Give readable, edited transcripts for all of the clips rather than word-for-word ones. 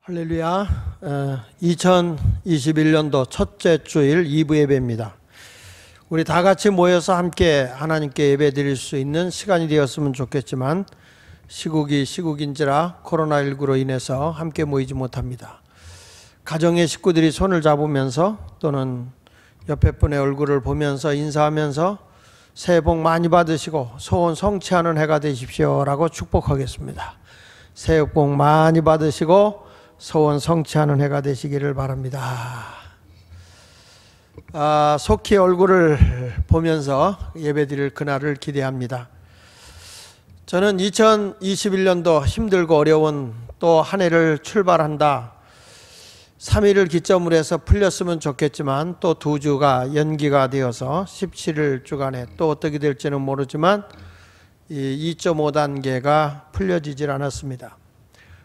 할렐루야. 2021년도 첫째 주일 2부 예배입니다. 우리 다 같이 모여서 함께 하나님께 예배 드릴 수 있는 시간이 되었으면 좋겠지만 시국이 시국인지라 코로나19로 인해서 함께 모이지 못합니다. 가정의 식구들이 손을 잡으면서 또는 옆에 분의 얼굴을 보면서 인사하면서 새해 복 많이 받으시고 소원 성취하는 해가 되십시오라고 축복하겠습니다. 새해 복 많이 받으시고 소원 성취하는 해가 되시기를 바랍니다. 속히 얼굴을 보면서 예배드릴 그날을 기대합니다. 저는 2021년도 힘들고 어려운 또 한 해를 출발한다. 3일을 기점으로 해서 풀렸으면 좋겠지만 또 2주가 연기가 되어서 17일 주간에 또 어떻게 될지는 모르지만 이 2.5단계가 풀려지질 않았습니다.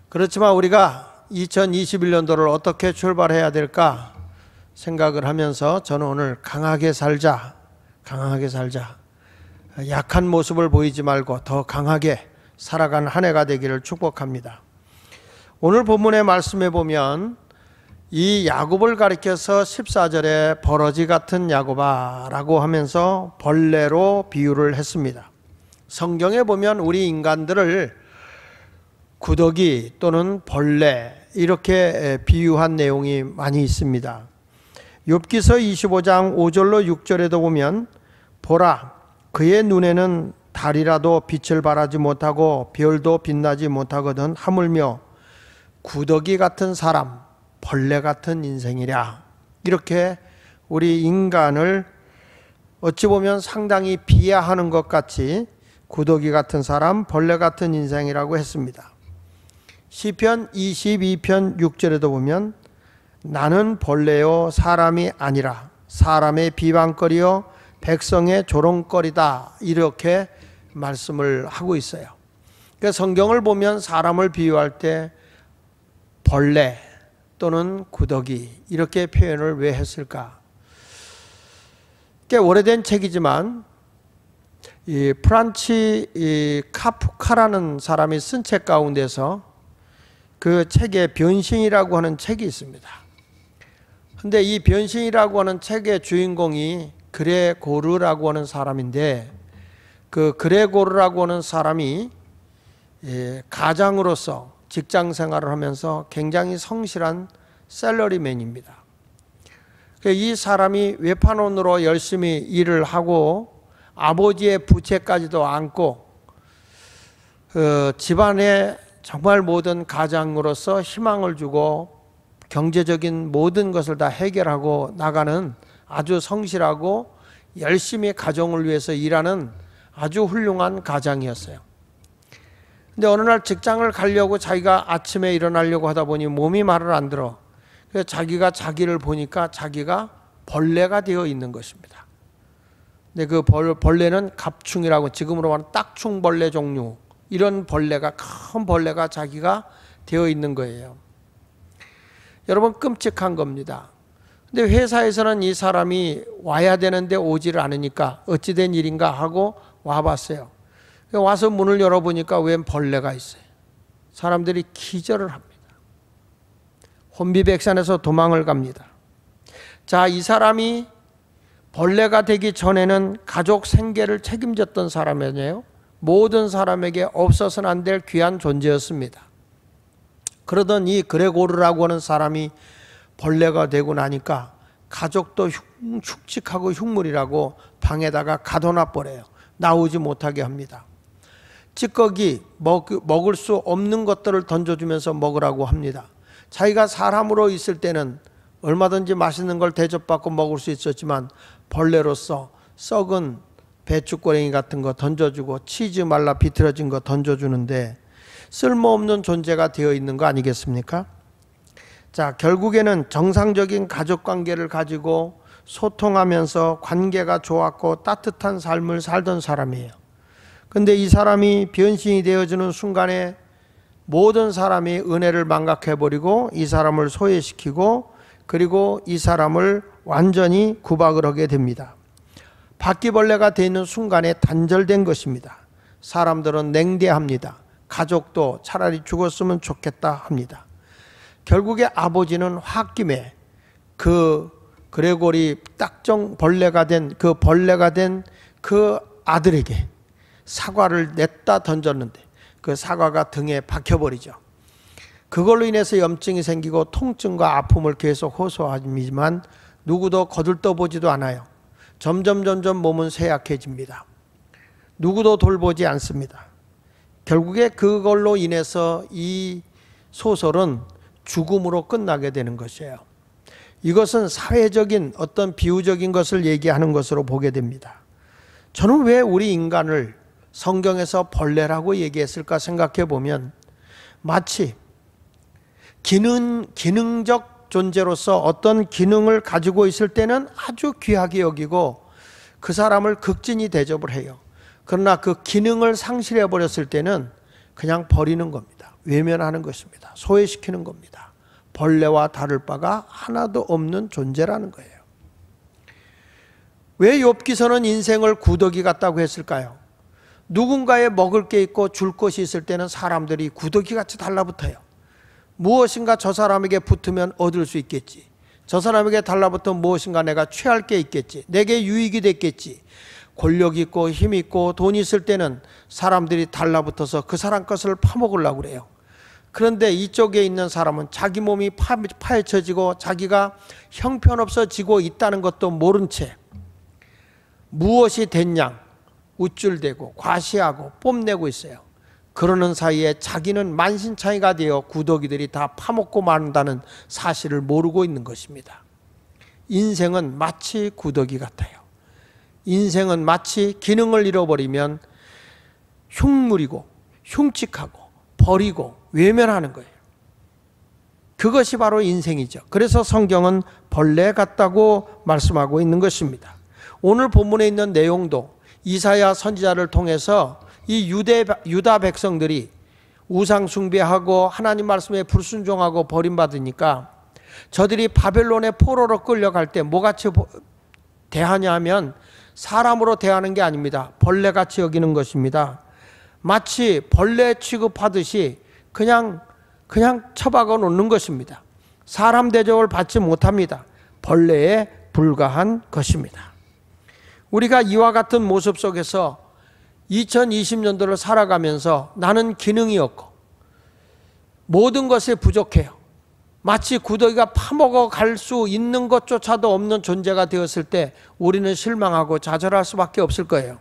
그렇지만 우리가 2021년도를 어떻게 출발해야 될까 생각을 하면서 저는 오늘 강하게 살자. 약한 모습을 보이지 말고 더 강하게 살아가는 한 해가 되기를 축복합니다. 오늘 본문의 말씀에 보면 이 야곱을 가리켜서 14절에 버러지 같은 야곱아라고 하면서 벌레로 비유를 했습니다. 성경에 보면 우리 인간들을 구더기 또는 벌레 이렇게 비유한 내용이 많이 있습니다. 욥기서 25장 5절로 6절에도 보면 보라 그의 눈에는 달이라도 빛을 발하지 못하고 별도 빛나지 못하거든 하물며 구더기 같은 사람 벌레 같은 인생이랴. 이렇게 우리 인간을 어찌 보면 상당히 비하하는 것 같이 구더기 같은 사람 벌레 같은 인생이라고 했습니다. 시편 22편 6절에도 보면 나는 벌레요 사람이 아니라 사람의 비방거리요 백성의 조롱거리다 이렇게 말씀을 하고 있어요. 그러니까 성경을 보면 사람을 비유할 때 벌레 또는 구더기 이렇게 표현을 왜 했을까? 꽤 오래된 책이지만 이 프란치 카프카라는 사람이 쓴 책 가운데서 그 책에 변신이라고 하는 책이 있습니다. 근데 이 변신이라고 하는 책의 주인공이 그레고르라고 하는 사람인데 그 그레고르라고 하는 사람이 가장으로서 직장 생활을 하면서 굉장히 성실한 샐러리맨입니다. 이 사람이 외판원으로 열심히 일을 하고 아버지의 부채까지도 안고 집안에 정말 모든 가장으로서 희망을 주고 경제적인 모든 것을 다 해결하고 나가는 아주 성실하고 열심히 가정을 위해서 일하는 아주 훌륭한 가장이었어요. 근데 어느 날 직장을 가려고 자기가 아침에 일어나려고 하다 보니 몸이 말을 안 들어. 그래서 자기가 자기를 보니까 자기가 벌레가 되어 있는 것입니다. 근데 그 벌레는 갑충이라고 지금으로 말하는 딱충벌레 종류 이런 벌레가 큰 벌레가 자기가 되어 있는 거예요. 여러분 끔찍한 겁니다. 근데 회사에서는 이 사람이 와야 되는데 오지를 않으니까 어찌된 일인가 하고 와봤어요. 와서 문을 열어보니까 웬 벌레가 있어요. 사람들이 기절을 합니다. 혼비백산해서 도망을 갑니다. 자, 이 사람이 벌레가 되기 전에는 가족 생계를 책임졌던 사람이에요. 모든 사람에게 없어서는 안 될 귀한 존재였습니다. 그러던 이 그레고르라고 하는 사람이 벌레가 되고 나니까 가족도 흉측하고 흉물이라고 방에다가 가둬놔 버려요. 나오지 못하게 합니다. 찌꺼기 먹을 수 없는 것들을 던져주면서 먹으라고 합니다. 자기가 사람으로 있을 때는 얼마든지 맛있는 걸 대접받고 먹을 수 있었지만 벌레로서 썩은 배추꼬랭이 같은 거 던져주고 치즈 말라 비틀어진 거 던져주는데 쓸모없는 존재가 되어 있는 거 아니겠습니까? 자, 결국에는 정상적인 가족관계를 가지고 소통하면서 관계가 좋았고 따뜻한 삶을 살던 사람이에요. 근데 이 사람이 변신이 되어지는 순간에 모든 사람이 은혜를 망각해버리고 이 사람을 소외시키고 그리고 이 사람을 완전히 구박을 하게 됩니다. 바퀴벌레가 되는 순간에 단절된 것입니다. 사람들은 냉대합니다. 가족도 차라리 죽었으면 좋겠다 합니다. 결국에 아버지는 홧김에 그 그레고리 딱정 벌레가 된 그 아들에게 사과를 냈다 던졌는데 그 사과가 등에 박혀버리죠. 그걸로 인해서 염증이 생기고 통증과 아픔을 계속 호소하지만 누구도 거들떠보지도 않아요. 점점 몸은 쇠약해집니다. 누구도 돌보지 않습니다. 결국에 그걸로 인해서 이 소설은 죽음으로 끝나게 되는 것이에요. 이것은 사회적인 어떤 비유적인 것을 얘기하는 것으로 보게 됩니다. 저는 왜 우리 인간을 성경에서 벌레라고 얘기했을까 생각해 보면 마치 기능적 존재로서 어떤 기능을 가지고 있을 때는 아주 귀하게 여기고 그 사람을 극진히 대접을 해요. 그러나 그 기능을 상실해 버렸을 때는 그냥 버리는 겁니다. 외면하는 것입니다. 소외시키는 겁니다. 벌레와 다를 바가 하나도 없는 존재라는 거예요. 왜 욥기서는 인생을 구더기 같다고 했을까요? 누군가에 먹을 게 있고 줄 것이 있을 때는 사람들이 구더기같이 달라붙어요. 무엇인가 저 사람에게 붙으면 얻을 수 있겠지. 저 사람에게 달라붙으면 무엇인가 내가 취할 게 있겠지. 내게 유익이 됐겠지. 권력 있고 힘 있고 돈 있을 때는 사람들이 달라붙어서 그 사람 것을 파먹으려고 그래요. 그런데 이쪽에 있는 사람은 자기 몸이 파헤쳐지고 자기가 형편없어지고 있다는 것도 모른 채 무엇이 됐냐 우쭐대고 과시하고 뽐내고 있어요. 그러는 사이에 자기는 만신창이가 되어 구더기들이 다 파먹고 만다는 사실을 모르고 있는 것입니다. 인생은 마치 구더기 같아요. 인생은 마치 기능을 잃어버리면 흉물이고 흉측하고 버리고 외면하는 거예요. 그것이 바로 인생이죠. 그래서 성경은 벌레 같다고 말씀하고 있는 것입니다. 오늘 본문에 있는 내용도 이사야 선지자를 통해서 이 유다 백성들이 우상 숭배하고 하나님 말씀에 불순종하고 버림받으니까 저들이 바벨론의 포로로 끌려갈 때 뭐같이 대하냐 하면 사람으로 대하는 게 아닙니다. 벌레같이 여기는 것입니다. 마치 벌레 취급하듯이 그냥 처박아 놓는 것입니다. 사람 대접을 받지 못합니다. 벌레에 불과한 것입니다. 우리가 이와 같은 모습 속에서 2020년도를 살아가면서 나는 기능이 없고 모든 것이 부족해요. 마치 구더기가 파먹어 갈 수 있는 것조차도 없는 존재가 되었을 때 우리는 실망하고 좌절할 수밖에 없을 거예요.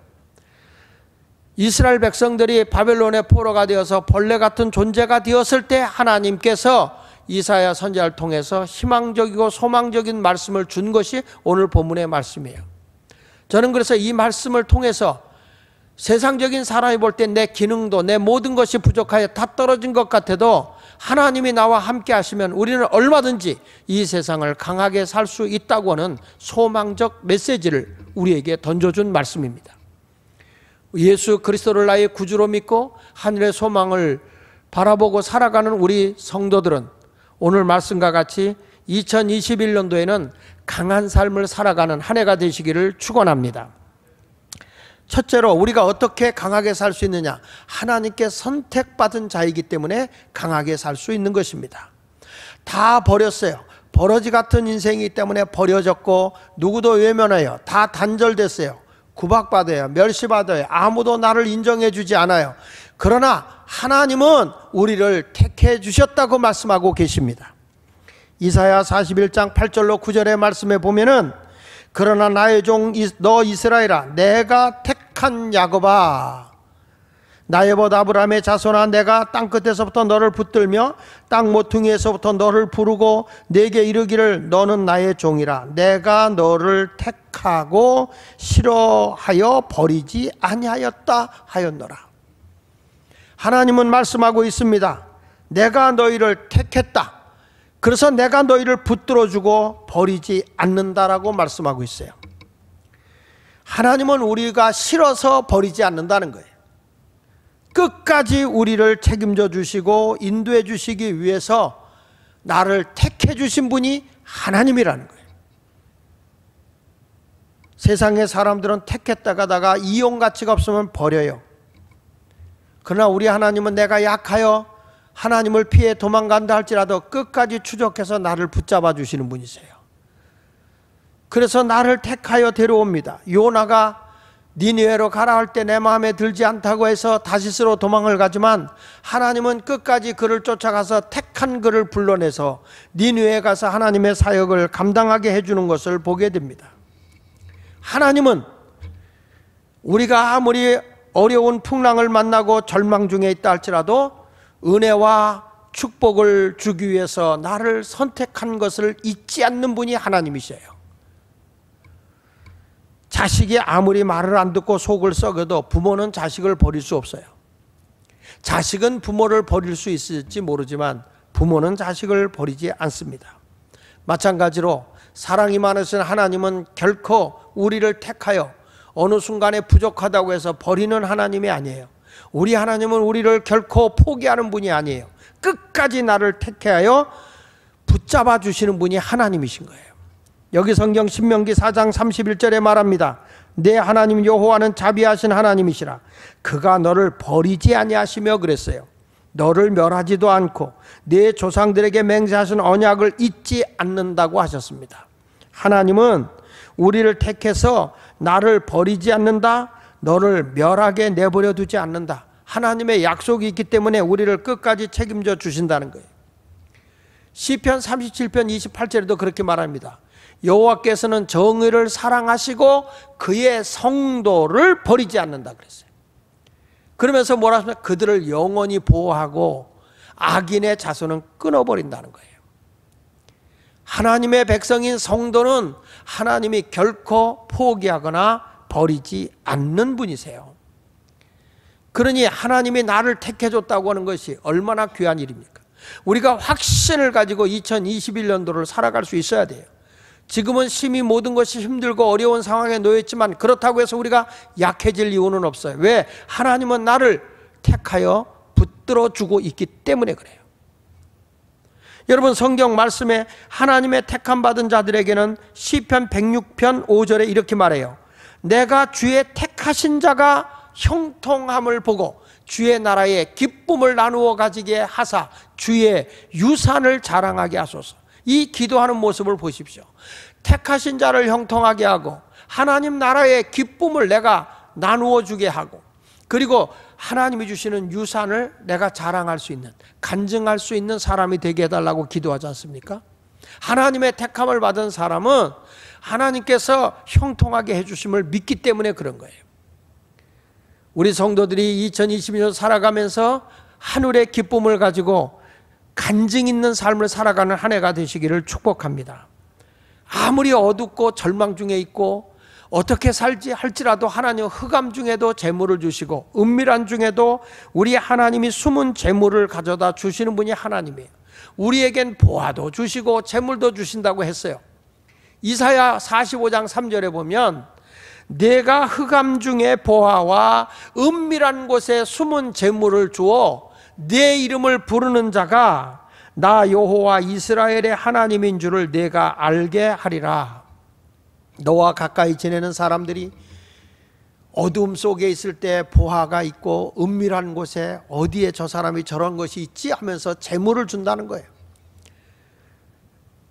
이스라엘 백성들이 바벨론의 포로가 되어서 벌레 같은 존재가 되었을 때 하나님께서 이사야 선지자를 통해서 희망적이고 소망적인 말씀을 준 것이 오늘 본문의 말씀이에요. 저는 그래서 이 말씀을 통해서 세상적인 사람이 볼 때 내 기능도 내 모든 것이 부족하여 다 떨어진 것 같아도 하나님이 나와 함께 하시면 우리는 얼마든지 이 세상을 강하게 살 수 있다고 하는 소망적 메시지를 우리에게 던져준 말씀입니다. 예수 그리스도를 나의 구주로 믿고 하늘의 소망을 바라보고 살아가는 우리 성도들은 오늘 말씀과 같이 2021년도에는 강한 삶을 살아가는 한 해가 되시기를 축원합니다. 첫째로 우리가 어떻게 강하게 살 수 있느냐? 하나님께 선택받은 자이기 때문에 강하게 살 수 있는 것입니다. 다 버렸어요. 버러지 같은 인생이기 때문에 버려졌고 누구도 외면해요. 다 단절됐어요. 구박받아요. 멸시받아요. 아무도 나를 인정해 주지 않아요. 그러나 하나님은 우리를 택해 주셨다고 말씀하고 계십니다. 이사야 41장 8절로 9절의 말씀에 보면은 그러나 나의 종 너 이스라엘아 내가 택한 야곱아 나의 벗 아브라함의 자손아 내가 땅끝에서부터 너를 붙들며 땅 모퉁이에서부터 너를 부르고 내게 이르기를 너는 나의 종이라 내가 너를 택하고 싫어하여 버리지 아니하였다 하였노라. 하나님은 말씀하고 있습니다. 내가 너희를 택했다. 그래서 내가 너희를 붙들어주고 버리지 않는다라고 말씀하고 있어요. 하나님은 우리가 싫어서 버리지 않는다는 거예요. 끝까지 우리를 책임져 주시고 인도해 주시기 위해서 나를 택해 주신 분이 하나님이라는 거예요. 세상의 사람들은 택했다가다가 이용 가치가 없으면 버려요. 그러나 우리 하나님은 내가 약하여 하나님을 피해 도망간다 할지라도 끝까지 추적해서 나를 붙잡아 주시는 분이세요. 그래서 나를 택하여 데려옵니다. 요나가 니느웨로 가라 할 때 내 마음에 들지 않다고 해서 다시스로 도망을 가지만 하나님은 끝까지 그를 쫓아가서 택한 그를 불러내서 니느웨에 가서 하나님의 사역을 감당하게 해주는 것을 보게 됩니다. 하나님은 우리가 아무리 어려운 풍랑을 만나고 절망 중에 있다 할지라도 은혜와 축복을 주기 위해서 나를 선택한 것을 잊지 않는 분이 하나님이세요. 자식이 아무리 말을 안 듣고 속을 썩여도 부모는 자식을 버릴 수 없어요. 자식은 부모를 버릴 수 있을지 모르지만 부모는 자식을 버리지 않습니다. 마찬가지로 사랑이 많으신 하나님은 결코 우리를 택하여 어느 순간에 부족하다고 해서 버리는 하나님이 아니에요. 우리 하나님은 우리를 결코 포기하는 분이 아니에요. 끝까지 나를 택하여 붙잡아 주시는 분이 하나님이신 거예요. 여기 성경 신명기 4장 31절에 말합니다. 내 하나님 여호와는 자비하신 하나님이시라. 그가 너를 버리지 아니하시며 그랬어요. 너를 멸하지도 않고 내 조상들에게 맹세하신 언약을 잊지 않는다고 하셨습니다. 하나님은 우리를 택해서 나를 버리지 않는다, 너를 멸하게 내버려 두지 않는다. 하나님의 약속이 있기 때문에 우리를 끝까지 책임져 주신다는 거예요. 시편 37편 28절에도 그렇게 말합니다. 여호와께서는 정의를 사랑하시고 그의 성도를 버리지 않는다 그랬어요. 그러면서 뭐라 하십니까? 그들을 영원히 보호하고 악인의 자손은 끊어버린다는 거예요. 하나님의 백성인 성도는 하나님이 결코 포기하거나 버리지 않는 분이세요. 그러니 하나님이 나를 택해줬다고 하는 것이 얼마나 귀한 일입니까? 우리가 확신을 가지고 2021년도를 살아갈 수 있어야 돼요. 지금은 심히 모든 것이 힘들고 어려운 상황에 놓여있지만 그렇다고 해서 우리가 약해질 이유는 없어요. 왜? 하나님은 나를 택하여 붙들어 주고 있기 때문에 그래요. 여러분, 성경 말씀에 하나님의 택함 받은 자들에게는 시편 106편 5절에 이렇게 말해요. 내가 주의 택하신 자가 형통함을 보고 주의 나라의 기쁨을 나누어 가지게 하사 주의 유산을 자랑하게 하소서. 이 기도하는 모습을 보십시오. 택하신 자를 형통하게 하고 하나님 나라의 기쁨을 내가 나누어 주게 하고, 그리고 하나님이 주시는 유산을 내가 자랑할 수 있는, 간증할 수 있는 사람이 되게 해달라고 기도하지 않습니까? 하나님의 택함을 받은 사람은 하나님께서 형통하게 해주심을 믿기 때문에 그런 거예요. 우리 성도들이 2022년 살아가면서 하늘의 기쁨을 가지고 간증 있는 삶을 살아가는 한 해가 되시기를 축복합니다. 아무리 어둡고 절망 중에 있고 어떻게 살지 할지라도 하나님 흑암 중에도 재물을 주시고 은밀한 중에도 우리 하나님이 숨은 재물을 가져다 주시는 분이 하나님이에요. 우리에겐 보화도 주시고 재물도 주신다고 했어요. 이사야 45장 3절에 보면 내가 흑암 중에 보화와 은밀한 곳에 숨은 재물을 주어 내 이름을 부르는 자가 나 여호와 이스라엘의 하나님인 줄을 내가 알게 하리라. 너와 가까이 지내는 사람들이 어두움 속에 있을 때 보화가 있고 은밀한 곳에 어디에 저 사람이 저런 것이 있지 하면서 재물을 준다는 거예요.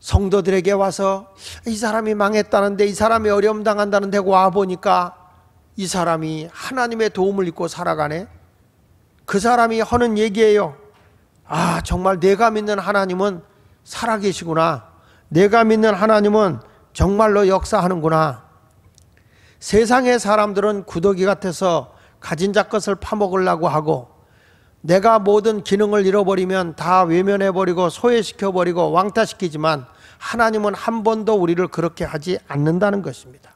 성도들에게 와서 이 사람이 망했다는데, 이 사람이 어려움 당한다는데 와보니까 이 사람이 하나님의 도움을 입고 살아가네. 그 사람이 하는 얘기예요. 아, 정말 내가 믿는 하나님은 살아계시구나. 내가 믿는 하나님은 정말로 역사하는구나. 세상의 사람들은 구더기 같아서 가진 자 것을 파먹으려고 하고, 내가 모든 기능을 잃어버리면 다 외면해버리고 소외시켜버리고 왕따시키지만 하나님은 한 번도 우리를 그렇게 하지 않는다는 것입니다.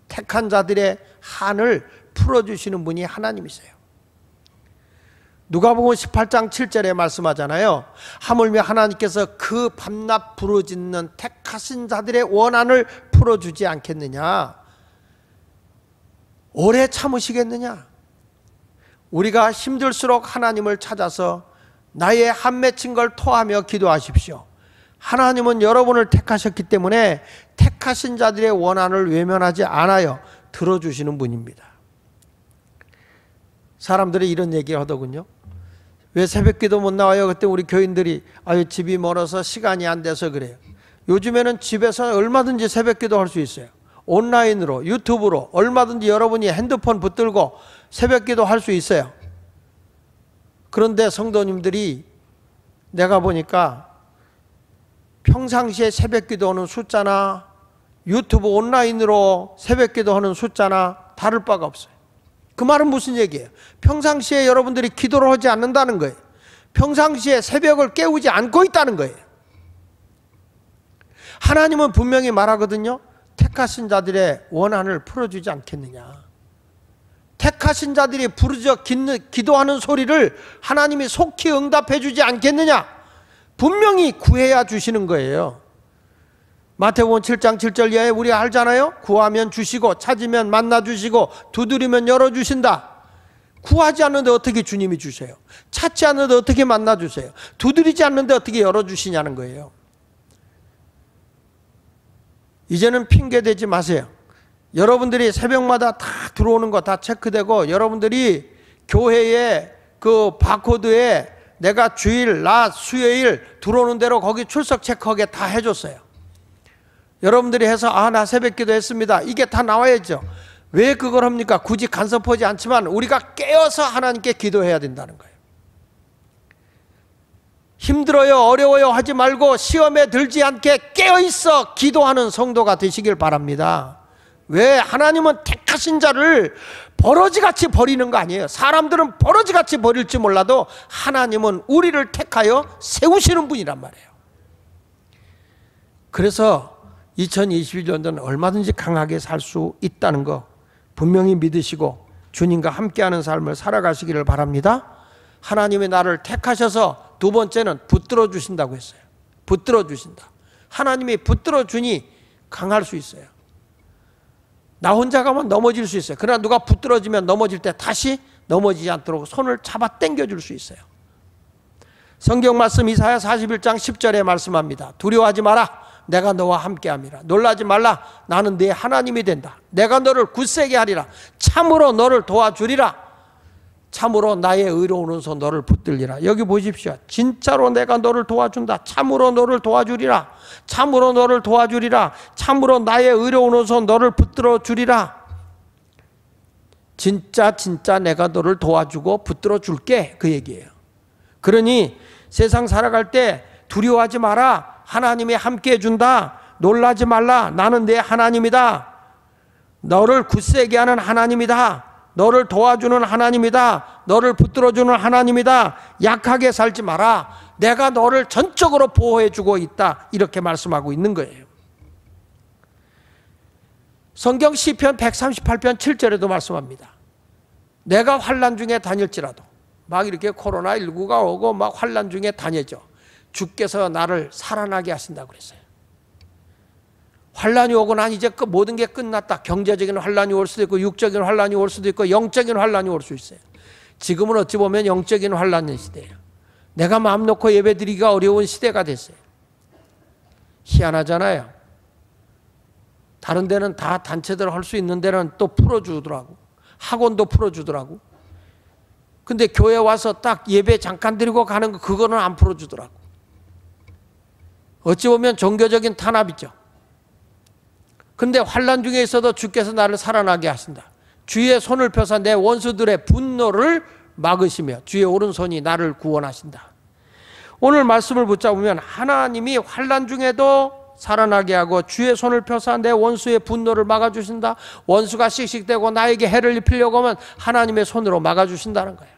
택한 자들의 한을 풀어주시는 분이 하나님이세요. 누가복음 18장 7절에 말씀하잖아요. 하물며 하나님께서 그 밤낮 부르짖는 택하신 자들의 원한을 풀어주지 않겠느냐? 오래 참으시겠느냐? 우리가 힘들수록 하나님을 찾아서 나의 한 맺힌 걸 토하며 기도하십시오. 하나님은 여러분을 택하셨기 때문에 택하신 자들의 원한을 외면하지 않아요. 들어주시는 분입니다. 사람들이 이런 얘기를 하더군요. 왜 새벽기도 못 나와요? 그때 우리 교인들이 아유 집이 멀어서 시간이 안 돼서 그래요. 요즘에는 집에서 얼마든지 새벽기도 할 수 있어요. 온라인으로 유튜브로 얼마든지 여러분이 핸드폰 붙들고 새벽기도 할 수 있어요. 그런데 성도님들이 내가 보니까 평상시에 새벽기도 하는 숫자나 유튜브 온라인으로 새벽기도 하는 숫자나 다를 바가 없어요. 그 말은 무슨 얘기예요? 평상시에 여러분들이 기도를 하지 않는다는 거예요. 평상시에 새벽을 깨우지 않고 있다는 거예요. 하나님은 분명히 말하거든요. 택하신 자들의 원한을 풀어주지 않겠느냐. 택하신 자들이 부르짖어 기도하는 소리를 하나님이 속히 응답해 주지 않겠느냐. 분명히 구해야 주시는 거예요. 마태복음 7장 7절 이하에 우리가 알잖아요. 구하면 주시고 찾으면 만나 주시고 두드리면 열어주신다. 구하지 않는데 어떻게 주님이 주세요? 찾지 않는데 어떻게 만나 주세요? 두드리지 않는데 어떻게 열어주시냐는 거예요. 이제는 핑계대지 마세요. 여러분들이 새벽마다 다 들어오는 거 다 체크되고 여러분들이 교회에 그 바코드에 내가 주일, 낮, 수요일 들어오는 대로 거기 출석 체크하게 다 해줬어요. 여러분들이 해서 나 새벽기도 했습니다. 이게 다 나와야죠. 왜 그걸 합니까? 굳이 간섭하지 않지만 우리가 깨어서 하나님께 기도해야 된다는 거예요. 힘들어요, 어려워요 하지 말고 시험에 들지 않게 깨어있어 기도하는 성도가 되시길 바랍니다. 왜? 하나님은 택하신 자를 버러지같이 버리는 거 아니에요. 사람들은 버러지같이 버릴지 몰라도 하나님은 우리를 택하여 세우시는 분이란 말이에요. 그래서 2021년도는 얼마든지 강하게 살 수 있다는 거 분명히 믿으시고 주님과 함께하는 삶을 살아가시기를 바랍니다. 하나님이 나를 택하셔서 두 번째는 붙들어 주신다고 했어요. 붙들어 주신다. 하나님이 붙들어 주니 강할 수 있어요. 나 혼자 가면 넘어질 수 있어요. 그러나 누가 붙들어지면 넘어질 때 다시 넘어지지 않도록 손을 잡아 당겨 줄 수 있어요. 성경 말씀 이사야 41장 10절에 말씀합니다. 두려워하지 마라. 내가 너와 함께함이라. 놀라지 말라. 나는 네 하나님이 된다. 내가 너를 굳세게 하리라. 참으로 너를 도와주리라. 참으로 나의 의로운 오른손 너를 붙들리라. 여기 보십시오. 진짜로 내가 너를 도와준다. 참으로 너를 도와주리라. 참으로 너를 도와주리라. 참으로 나의 의로운 오른손 너를 붙들어 주리라. 진짜 내가 너를 도와주고 붙들어 줄게. 그 얘기예요. 그러니 세상 살아갈 때 두려워하지 마라. 하나님이 함께 해준다. 놀라지 말라. 나는 내 하나님이다. 너를 굳세게 하는 하나님이다. 너를 도와주는 하나님이다. 너를 붙들어주는 하나님이다. 약하게 살지 마라. 내가 너를 전적으로 보호해주고 있다. 이렇게 말씀하고 있는 거예요. 성경 시편 138편 7절에도 말씀합니다. 내가 환난 중에 다닐지라도 막 이렇게 코로나19가 오고 막 환난 중에 다녀죠. 주께서 나를 살아나게 하신다고 그랬어요. 환란이 오고 난 이제 모든 게 끝났다. 경제적인 환란이 올 수도 있고 육적인 환란이 올 수도 있고 영적인 환란이 올 수 있어요. 지금은 어찌 보면 영적인 환란의 시대예요. 내가 마음 놓고 예배드리기가 어려운 시대가 됐어요. 희한하잖아요. 다른 데는 다 단체들 할 수 있는 데는 또 풀어주더라고. 학원도 풀어주더라고. 근데 교회 와서 딱 예배 잠깐 드리고 가는 거 그거는 안 풀어주더라고. 어찌 보면 종교적인 탄압이죠. 근데 환난 중에 있어도 주께서 나를 살아나게 하신다. 주의 손을 펴서 내 원수들의 분노를 막으시며 주의 오른손이 나를 구원하신다. 오늘 말씀을 붙잡으면 하나님이 환난 중에도 살아나게 하고 주의 손을 펴서 내 원수의 분노를 막아주신다. 원수가 씩씩대고 나에게 해를 입히려고 하면 하나님의 손으로 막아주신다는 거예요.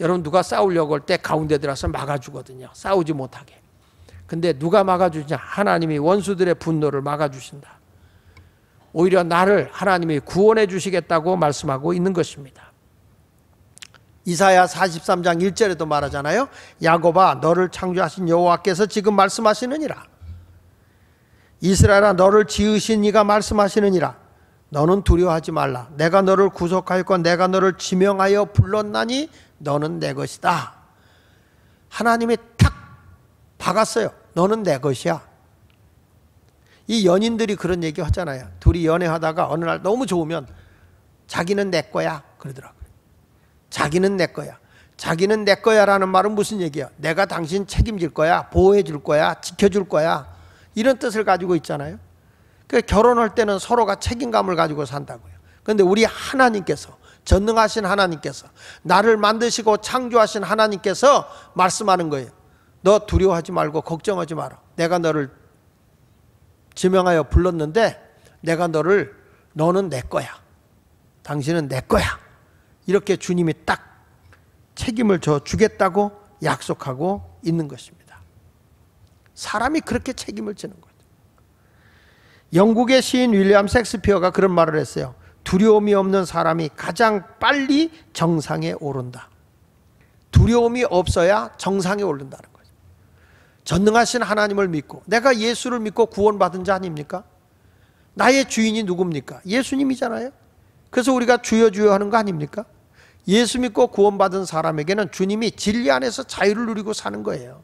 여러분 누가 싸우려고 할 때 가운데 들어서 막아주거든요. 싸우지 못하게. 근데 누가 막아주냐? 하나님이 원수들의 분노를 막아주신다. 오히려 나를 하나님이 구원해 주시겠다고 말씀하고 있는 것입니다. 이사야 43장 1절에도 말하잖아요. 야곱아 너를 창조하신 여호와께서 지금 말씀하시느니라. 이스라엘아 너를 지으신 이가 말씀하시느니라. 너는 두려워하지 말라. 내가 너를 구속하였고 내가 너를 지명하여 불렀나니 너는 내 것이다. 하나님이 탁 박았어요. 너는 내 것이야. 이 연인들이 그런 얘기 하잖아요. 둘이 연애하다가 어느 날 너무 좋으면 자기는 내 거야 그러더라고요. 자기는 내 거야. 자기는 내 거야 라는 말은 무슨 얘기야? 내가 당신 책임질 거야, 보호해 줄 거야, 지켜줄 거야, 이런 뜻을 가지고 있잖아요. 그러니까 결혼할 때는 서로가 책임감을 가지고 산다고요. 그런데 우리 하나님께서, 전능하신 하나님께서, 나를 만드시고 창조하신 하나님께서 말씀하는 거예요. 너 두려워하지 말고 걱정하지 마라. 내가 너를 지명하여 불렀는데 내가 너는 내 거야. 당신은 내 거야. 이렇게 주님이 딱 책임을 져 주겠다고 약속하고 있는 것입니다. 사람이 그렇게 책임을 지는 거죠. 영국의 시인 윌리엄 셰익스피어가 그런 말을 했어요. 두려움이 없는 사람이 가장 빨리 정상에 오른다. 두려움이 없어야 정상에 오른다는 거죠. 전능하신 하나님을 믿고, 내가 예수를 믿고 구원받은 자 아닙니까? 나의 주인이 누굽니까? 예수님이잖아요. 그래서 우리가 주여 주여 하는 거 아닙니까? 예수 믿고 구원받은 사람에게는 주님이 진리 안에서 자유를 누리고 사는 거예요.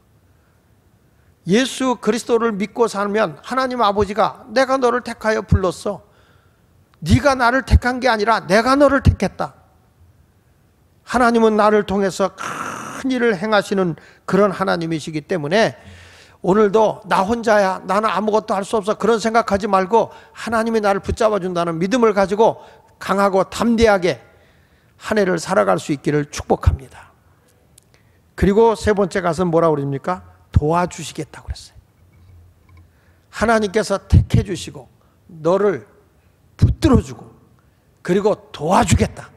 예수 그리스도를 믿고 살면 하나님 아버지가 내가 너를 택하여 불렀어. 네가 나를 택한 게 아니라 내가 너를 택했다. 하나님은 나를 통해서 큰 일을 행하시는 그런 하나님이시기 때문에 오늘도 나 혼자야, 나는 아무것도 할 수 없어, 그런 생각하지 말고 하나님이 나를 붙잡아 준다는 믿음을 가지고 강하고 담대하게 한 해를 살아갈 수 있기를 축복합니다. 그리고 세 번째 가서 뭐라고 그럽니까? 도와주시겠다고 그랬어요. 하나님께서 택해 주시고 너를 붙들어 주고 그리고 도와주겠다.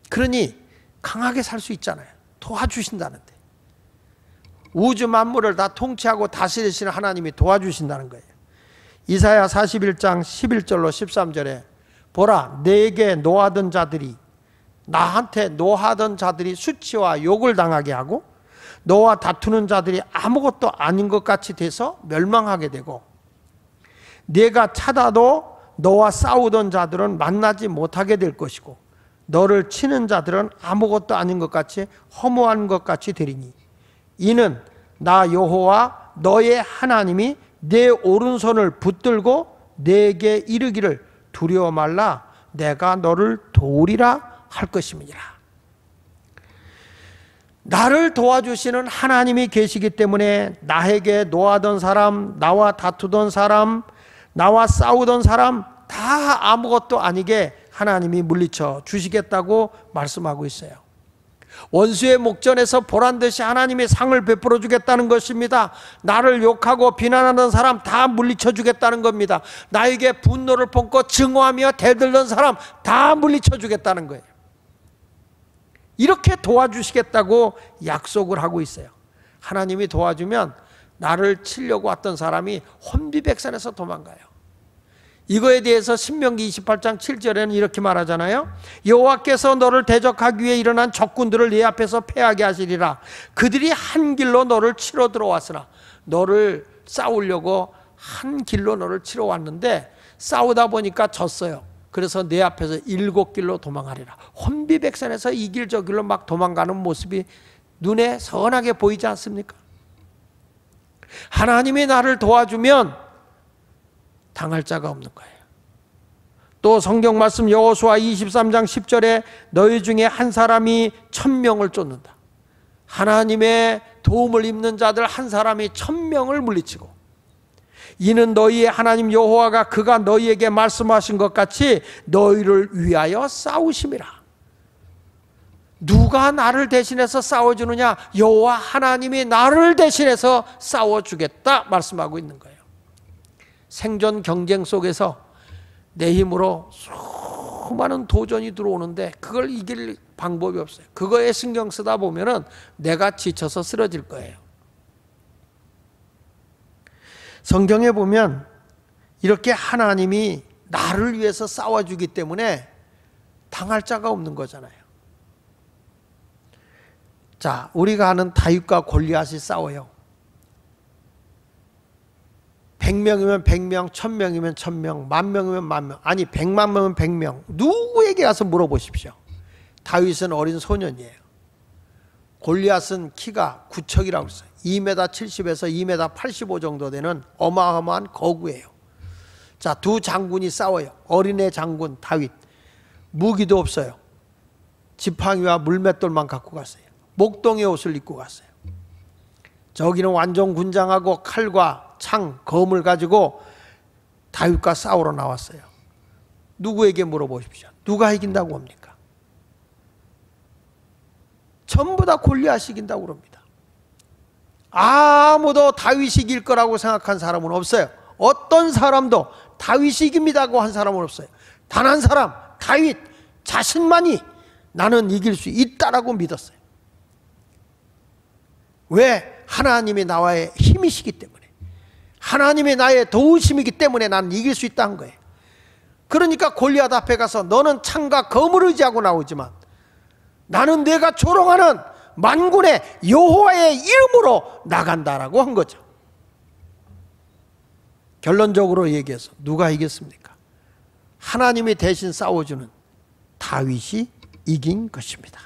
그러니 강하게 살 수 있잖아요. 도와주신다는데. 우주 만물을 다 통치하고 다스리시는 하나님이 도와주신다는 거예요. 이사야 41장 11절로 13절에 보라, 내게 노하던 자들이, 나한테 노하던 자들이 수치와 욕을 당하게 하고 너와 다투는 자들이 아무것도 아닌 것 같이 돼서 멸망하게 되고, 내가 찾아도 너와 싸우던 자들은 만나지 못하게 될 것이고 너를 치는 자들은 아무것도 아닌 것 같이 허무한 것 같이 되리니, 이는 나 여호와 너의 하나님이 내 오른손을 붙들고 내게 이르기를 두려워 말라, 내가 너를 도우리라 할 것임이니라. 나를 도와주시는 하나님이 계시기 때문에 나에게 노하던 사람, 나와 다투던 사람, 나와 싸우던 사람 다 아무것도 아니게 하나님이 물리쳐 주시겠다고 말씀하고 있어요. 원수의 목전에서 보란듯이 하나님이 상을 베풀어 주겠다는 것입니다. 나를 욕하고 비난하는 사람 다 물리쳐 주겠다는 겁니다. 나에게 분노를 품고 증오하며 대들던 사람 다 물리쳐 주겠다는 거예요. 이렇게 도와주시겠다고 약속을 하고 있어요. 하나님이 도와주면 나를 치려고 왔던 사람이 혼비백산에서 도망가요. 이거에 대해서 신명기 28장 7절에는 이렇게 말하잖아요. 여호와께서 너를 대적하기 위해 일어난 적군들을 네 앞에서 패하게 하시리라. 그들이 한 길로 너를 치러 들어왔으나, 너를 싸우려고 한 길로 너를 치러 왔는데 싸우다 보니까 졌어요. 그래서 내 앞에서 7길로 도망하리라. 혼비백산에서 이 길 저 길로 막 도망가는 모습이 눈에 선하게 보이지 않습니까? 하나님이 나를 도와주면 당할 자가 없는 거예요. 또 성경 말씀 여호수아 23장 10절에 너희 중에 한 사람이 1000명을 쫓는다. 하나님의 도움을 입는 자들 한 사람이 1000명을 물리치고, 이는 너희의 하나님 여호와가 그가 너희에게 말씀하신 것 같이 너희를 위하여 싸우심이라. 누가 나를 대신해서 싸워주느냐? 여호와 하나님이 나를 대신해서 싸워주겠다 말씀하고 있는 거예요. 생존 경쟁 속에서 내 힘으로 수많은 도전이 들어오는데 그걸 이길 방법이 없어요. 그거에 신경 쓰다 보면은 내가 지쳐서 쓰러질 거예요. 성경에 보면 이렇게 하나님이 나를 위해서 싸워주기 때문에 당할 자가 없는 거잖아요. 자, 우리가 아는 다윗과 골리앗이 싸워요. 100명이면 100명, 1000명이면 1000명, 10,000명이면 10,000명, 아니 100만 명이면 100명. 누구에게 가서 물어보십시오. 다윗은 어린 소년이에요. 골리앗은 키가 구척이라고 했어요. 2m 70에서 2m 85 정도 되는 어마어마한 거구예요. 자, 두 장군이 싸워요. 어린애 장군 다윗. 무기도 없어요. 지팡이와 물맷돌만 갖고 갔어요. 목동의 옷을 입고 갔어요. 저기는 완전 군장하고 칼과 창, 검을 가지고 다윗과 싸우러 나왔어요. 누구에게 물어보십시오. 누가 이긴다고 합니까? 전부 다 골리앗이 이긴다고 그럽니다. 아무도 다윗이 이길 거라고 생각한 사람은 없어요. 어떤 사람도 다윗이 이깁니다고 한 사람은 없어요. 단 한 사람, 다윗 자신만이 나는 이길 수 있다라고 믿었어요. 왜? 하나님이 나와의 힘이시기 때문에, 하나님이 나의 도우심이기 때문에 나는 이길 수 있다는 거예요. 그러니까 골리앗 앞에 가서 너는 창과 검을 의지하고 나오지만 나는 내가 조롱하는 만군의 여호와의 이름으로 나간다라고 한 거죠. 결론적으로 얘기해서 누가 이겼습니까? 하나님이 대신 싸워주는 다윗이 이긴 것입니다.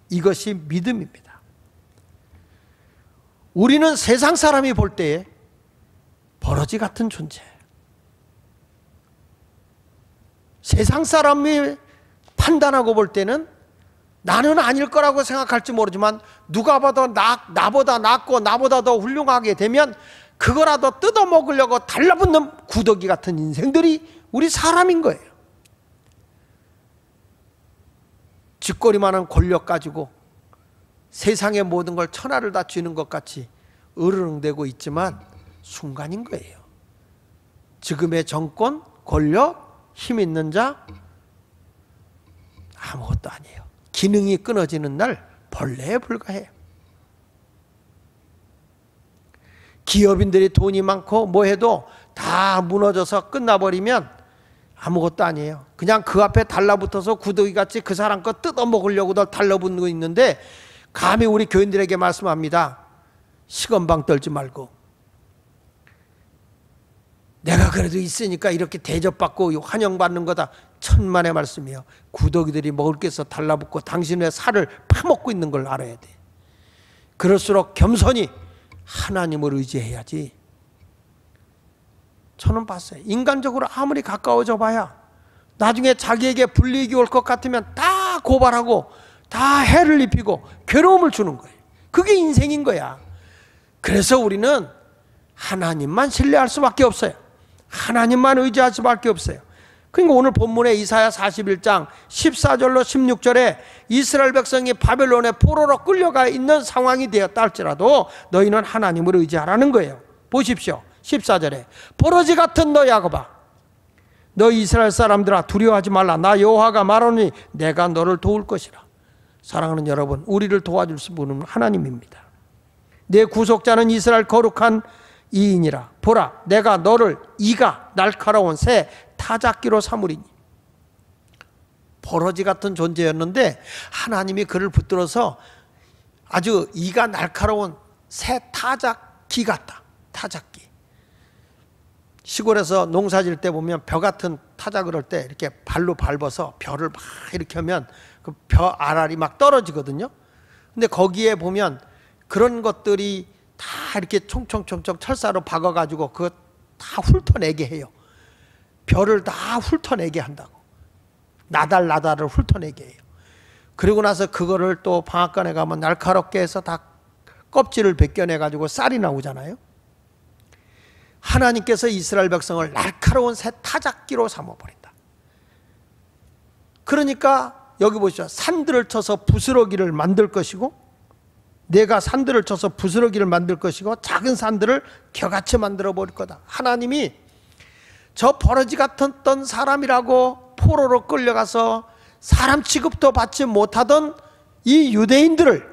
이것이 믿음입니다. 우리는 세상 사람이 볼 때에 버러지 같은 존재, 세상 사람이 판단하고 볼 때는 나는 아닐 거라고 생각할지 모르지만 누가 봐도 나보다 낫고 나보다 더 훌륭하게 되면 그거라도 뜯어먹으려고 달라붙는 구더기 같은 인생들이 우리 사람인 거예요. 쥐꼬리만한 권력 가지고 세상의 모든 걸 천하를 다 쥐는 것 같이 으르렁대고 있지만 순간인 거예요. 지금의 정권, 권력, 힘 있는 자 아무것도 아니에요. 기능이 끊어지는 날 벌레에 불과해요. 기업인들이 돈이 많고 뭐 해도 다 무너져서 끝나버리면 아무것도 아니에요. 그냥 그 앞에 달라붙어서 구더기같이 그 사람 거 뜯어먹으려고도 달라붙고 있는데 감히 우리 교인들에게 말씀합니다. 시건방 떨지 말고 내가 그래도 있으니까 이렇게 대접받고 환영받는 거다. 천만의 말씀이에요. 구더기들이 먹을 게 있어 달라붙고 당신의 살을 파먹고 있는 걸 알아야 돼. 그럴수록 겸손히 하나님을 의지해야지. 저는 봤어요. 인간적으로 아무리 가까워져 봐야 나중에 자기에게 불이익이 올 것 같으면 다 고발하고 다 해를 입히고 괴로움을 주는 거예요. 그게 인생인 거야. 그래서 우리는 하나님만 신뢰할 수밖에 없어요. 하나님만 의지할 수밖에 없어요. 그러니까 오늘 본문에 이사야 41장 14절로 16절에 이스라엘 백성이 바벨론의 포로로 끌려가 있는 상황이 되었다 할지라도 너희는 하나님을 의지하라는 거예요. 보십시오. 14절에 버러지 같은 너 야곱아, 너 이스라엘 사람들아 두려워하지 말라. 나 여호와가 말하니 내가 너를 도울 것이라. 사랑하는 여러분, 우리를 도와줄 분은 하나님입니다. 내 구속자는 이스라엘 거룩한 이인이라. 보라, 내가 너를 이가 날카로운 새 타작기로 삼으리니. 버러지 같은 존재였는데 하나님이 그를 붙들어서 아주 이가 날카로운 새 타작기 같다. 타작기. 시골에서 농사질 때 보면 벼 같은 타작을 할 때 이렇게 발로 밟아서 벼를 막 이렇게 하면 그 벼 알알이 막 떨어지거든요. 근데 거기에 보면 그런 것들이 다 이렇게 총총총총 철사로 박아가지고 그거 다 훑어내게 해요. 벼를 다 훑어내게 한다고. 나달나달을 훑어내게 해요. 그리고 나서 그거를 또 방앗간에 가면 날카롭게 해서 다 껍질을 벗겨내가지고 쌀이 나오잖아요. 하나님께서 이스라엘 백성을 날카로운 새 타작기로 삼아버린다. 그러니까 여기 보시죠. 산들을 쳐서 부스러기를 만들 것이고, 내가 산들을 쳐서 부스러기를 만들 것이고 작은 산들을 겨같이 만들어 버릴 거다. 하나님이 저 버러지 같았던 사람이라고 포로로 끌려가서 사람 취급도 받지 못하던 이 유대인들을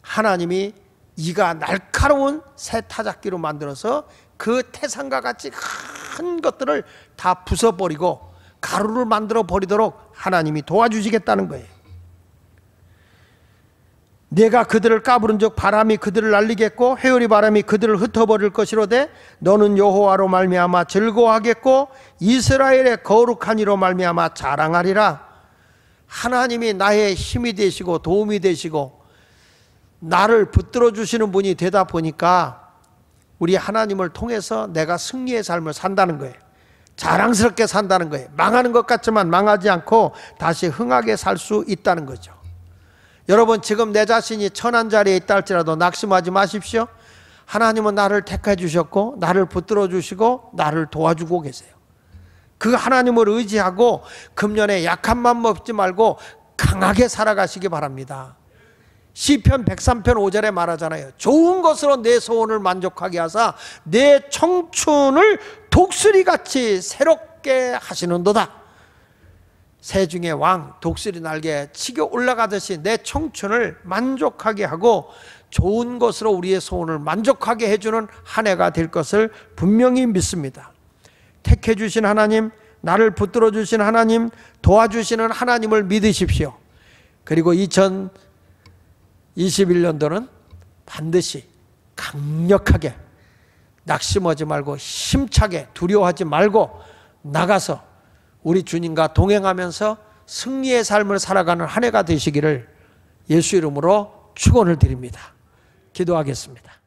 하나님이 이가 날카로운 새 타작기로 만들어서 그 태산과 같이 큰 것들을 다 부숴버리고 가루를 만들어 버리도록 하나님이 도와주시겠다는 거예요. 내가 그들을 까부른즉 바람이 그들을 날리겠고 회오리 바람이 그들을 흩어버릴 것이로되 너는 여호와로 말미암아 즐거워하겠고 이스라엘의 거룩한 이로 말미암아 자랑하리라. 하나님이 나의 힘이 되시고 도움이 되시고 나를 붙들어 주시는 분이 되다 보니까 우리 하나님을 통해서 내가 승리의 삶을 산다는 거예요. 자랑스럽게 산다는 거예요. 망하는 것 같지만 망하지 않고 다시 흥하게 살 수 있다는 거죠. 여러분, 지금 내 자신이 천한 자리에 있다 할지라도 낙심하지 마십시오. 하나님은 나를 택해 주셨고 나를 붙들어 주시고 나를 도와주고 계세요. 그 하나님을 의지하고 금년에 약한 마음 먹지 말고 강하게 살아가시기 바랍니다. 시편 103편 5절에 말하잖아요. 좋은 것으로 내 소원을 만족하게 하사 내 청춘을 독수리같이 새롭게 하시는도다. 새 중에 왕 독수리 날개에 치겨 올라가듯이 내 청춘을 만족하게 하고 좋은 것으로 우리의 소원을 만족하게 해주는 한 해가 될 것을 분명히 믿습니다. 택해 주신 하나님, 나를 붙들어 주신 하나님, 도와주시는 하나님을 믿으십시오. 그리고 2021년도는 반드시 강력하게 낙심하지 말고 힘차게 두려워하지 말고 나가서 우리 주님과 동행하면서 승리의 삶을 살아가는 한 해가 되시기를 예수 이름으로 축원을 드립니다. 기도하겠습니다.